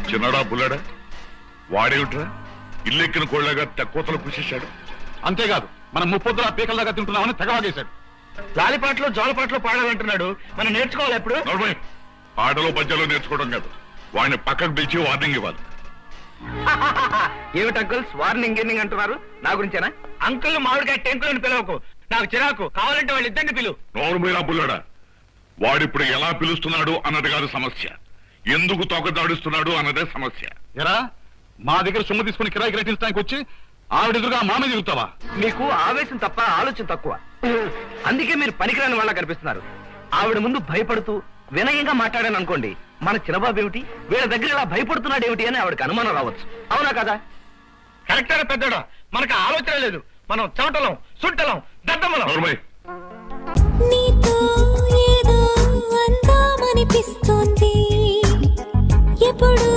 చిన్నడా బుల్లడా వాడేమిట్రా ఇల్లెక్కిన కోళ్ళగా తెక్కోతలు కృషిశాడు. అంతేకాదు మనం ముప్పొద్దుల పీకల దాకా తింటున్నామని తెగవాగేశాడు. లాలిపాటలో జోలపాటలో పాడాలంటున్నాడు. మనం నేర్చుకోవాలి ఎప్పుడు? పాటలో పద్యాలు నేర్చుకోవడం కాదు, వాడిని పక్కకు పిలిచి వార్నింగ్ ఇవ్వాలి. ఏమిటి అంకుల్స్ వార్నింగ్ గిర్నింగ్ అంటున్నారు? నా గురించేనా? అంకుల్ మామిడికాయ టెంకులను పిలవకు, నాకు చిరాకు. కావాలంటే వాళ్ళు ఇద్దరిని పిలువు. నోరు మీరా బుల్లడా, వాడిప్పుడు ఎలా పిలుస్తున్నాడు అన్నది కాదు సమస్య, ఎందుకు తోకదాడుస్తున్నాడు అన్నదే సమస్య. ఎరా మా దగ్గర సొమ్ము తీసుకుని కిరాయి గ్రహించడానికి వచ్చి ఆవిడెదురుగా మామే దిగుతావా? మీకు ఆవేశం తప్ప ఆలోచన తక్కువ, అందుకే మీరు పనికిరాని వాళ్ళ కనిపిస్తున్నారు. ఆవిడ ముందు భయపడుతూ వినయంగా మాట్లాడాను అనుకోండి, మన చిన్నబాబు ఏమిటి వీళ్ళ దగ్గర ఇలా భయపడుతున్నాడు ఏమిటి అని ఆవిడకి అనుమానం రావచ్చు. అవునా కదా? కరెక్టా పెద్దడా? మనకు ఆలోచన లేదు, మనం చెమటలం సుట్టలం దద్దమలం. నీతో ఏదో అందామనిపిస్తోంది ఎప్పుడు